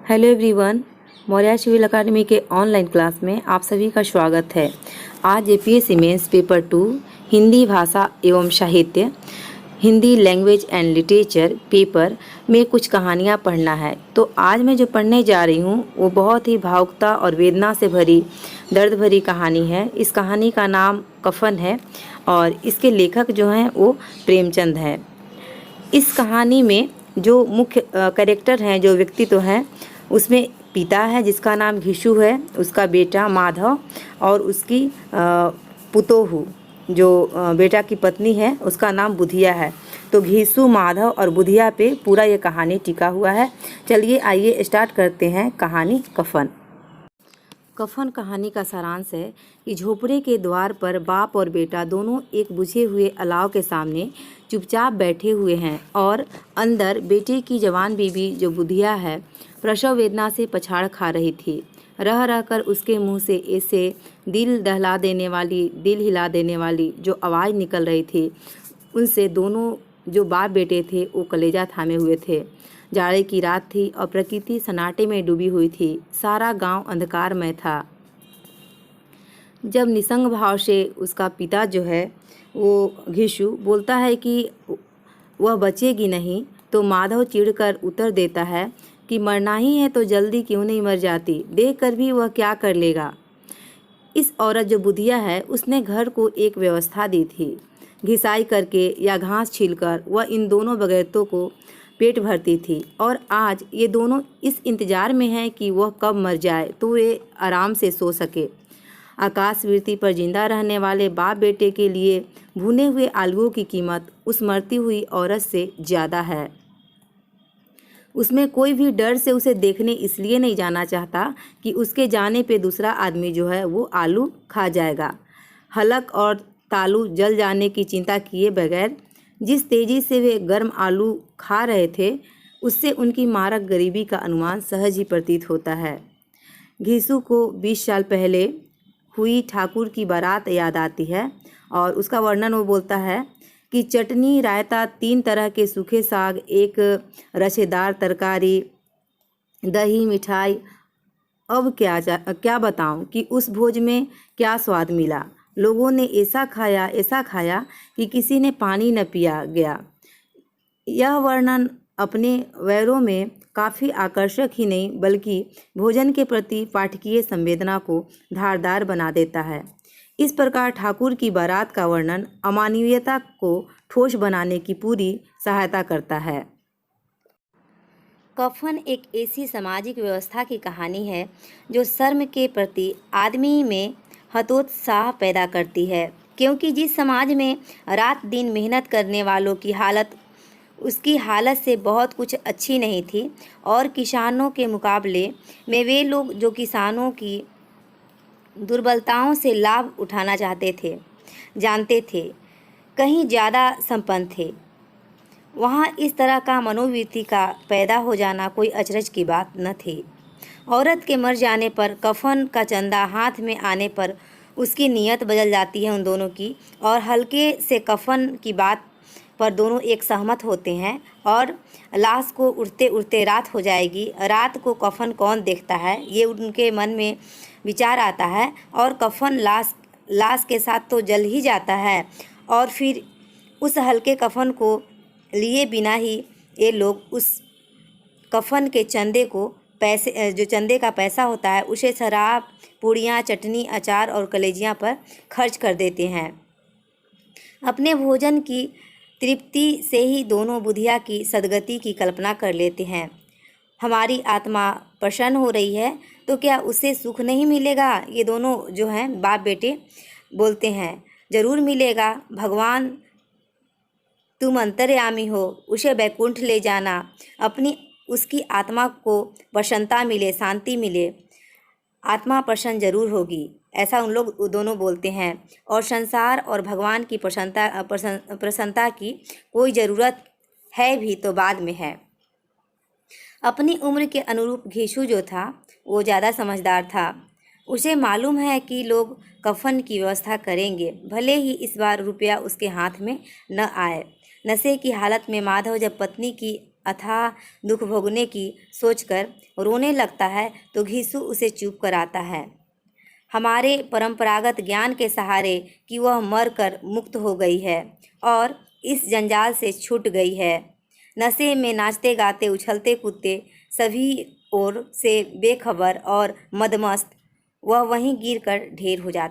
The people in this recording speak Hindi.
हेलो एवरीवन, मौर्या सिविल अकादमी के ऑनलाइन क्लास में आप सभी का स्वागत है। आज एपीएससी मेंस पेपर 2 हिंदी भाषा एवं साहित्य Hindi language and literature paper में कुछ कहानियाँ पढ़ना है। तो आज मैं जो पढ़ने जा रही हूँ वो बहुत ही भावुकता और वेदना से भरी दर्द भरी कहानी है। इस कहानी का नाम कफन है और इसके लेखक जो हैं वो प्रेमचंद हैं। इस कहानी में जो मुख्य कैरेक्टर हैं, जो व्यक्तित्व हैं, उसमें पिता है जिसका नाम घीशू है, उसका बेटा माधव और उसकी पुतोहू जो बेटा की पत्नी है उसका नाम बुधिया है। तो घीशू, माधव और बुधिया पे पूरा ये कहानी टिका हुआ है। चलिए आइए स्टार्ट करते हैं कहानी कफन। कफन कहानी का सारांश है कि झोपड़े के द्वार पर बाप और बेटा दोनों एक बुझे हुए अलाव के सामने चुपचाप बैठे हुए हैं और अंदर बेटे की जवान बीबी जो बुधिया है प्रसव वेदना से पछाड़ खा रही थी। रह रहकर उसके मुंह से ऐसे दिल हिला देने वाली जो आवाज़ निकल रही थी, उनसे दोनों जो बाप बेटे थे वो कलेजा थामे हुए थे। जाड़े की रात थी और प्रकृति सन्नाटे में डूबी हुई थी। सारा गांव अंधकारमय था। जब निसंग भाव से उसका पिता जो है वो घीशू बोलता है कि वह बचेगी नहीं, तो माधव चिढ़कर उत्तर देता है कि मरना ही है तो जल्दी क्यों नहीं मर जाती, देख कर भी वह क्या कर लेगा। इस औरत जो बुधिया है उसने घर को एक व्यवस्था दी थी। घिसाई करके या घास छीलकर वह इन दोनों बगैरतों को पेट भरती थी और आज ये दोनों इस इंतज़ार में हैं कि वह कब मर जाए तो वे आराम से सो सके। आकाशवृत्ति पर जिंदा रहने वाले बाप बेटे के लिए भुने हुए आलूओं की कीमत उस मरती हुई औरत से ज़्यादा है। उसमें कोई भी डर से उसे देखने इसलिए नहीं जाना चाहता कि उसके जाने पे दूसरा आदमी जो है वो आलू खा जाएगा। हलक और तालू जल जाने की चिंता किए बगैर जिस तेज़ी से वे गर्म आलू खा रहे थे, उससे उनकी मारक गरीबी का अनुमान सहज ही प्रतीत होता है। घीसू को 20 साल पहले हुई ठाकुर की बारात याद आती है और उसका वर्णन वो बोलता है कि चटनी, रायता, 3 तरह के सूखे साग, एक रसेदार तरकारी, दही, मिठाई। अब क्या बताऊं कि उस भोज में क्या स्वाद मिला। लोगों ने ऐसा खाया कि किसी ने पानी न पिया गया। यह वर्णन अपने वैरों में काफ़ी आकर्षक ही नहीं बल्कि भोजन के प्रति पाठकीय संवेदना को धारदार बना देता है। इस प्रकार ठाकुर की बारात का वर्णन अमानवीयता को ठोस बनाने की पूरी सहायता करता है। कफन एक ऐसी सामाजिक व्यवस्था की कहानी है जो शर्म के प्रति आदमी में हतोत्साह पैदा करती है, क्योंकि जिस समाज में रात दिन मेहनत करने वालों की हालत उसकी हालत से बहुत कुछ अच्छी नहीं थी और किसानों के मुकाबले में वे लोग जो किसानों की दुर्बलताओं से लाभ उठाना जानते थे, कहीं ज़्यादा संपन्न थे, वहाँ इस तरह का मनोवृत्ति का पैदा हो जाना कोई अचरज की बात न थी। औरत के मर जाने पर कफन का चंदा हाथ में आने पर उसकी नीयत बदल जाती है उन दोनों की, और हल्के से कफन की बात पर दोनों एक सहमत होते हैं और लाश को उड़ते उड़ते रात हो जाएगी। रात को कफन कौन देखता है, ये उनके मन में विचार आता है और कफन लाश के साथ तो जल ही जाता है और फिर उस हल्के कफन को लिए बिना ही ये लोग उस कफन के चंदे को जो चंदे का पैसा होता है उसे शराब, पूड़ियाँ, चटनी, अचार और कलेजियाँ पर खर्च कर देते हैं। अपने भोजन की तृप्ति से ही दोनों बुधिया की सदगति की कल्पना कर लेते हैं। हमारी आत्मा प्रसन्न हो रही है तो क्या उसे सुख नहीं मिलेगा? ये दोनों जो हैं बाप बेटे बोलते हैं, ज़रूर मिलेगा। भगवान तुम अंतर्यामी हो, उसे बैकुंठ ले जाना, उसकी आत्मा को प्रसन्नता मिले, शांति मिले, आत्मा प्रसन्न जरूर होगी, ऐसा उन लोग दोनों बोलते हैं। और संसार और भगवान की प्रसन्नता की कोई ज़रूरत है भी तो बाद में है। अपनी उम्र के अनुरूप घीशू जो था वो ज़्यादा समझदार था। उसे मालूम है कि लोग कफन की व्यवस्था करेंगे, भले ही इस बार रुपया उसके हाथ में न आए। नशे की हालत में माधव जब पत्नी की अथाह दुख भोगने की सोचकर रोने लगता है तो घीसू उसे चुप कराता है। हमारे परंपरागत ज्ञान के सहारे कि वह मर कर मुक्त हो गई है और इस जंजाल से छूट गई है। नशे में नाचते गाते उछलते कूदते सभी ओर से बेखबर और मदमस्त वह वहीं गिर कर ढेर हो जाती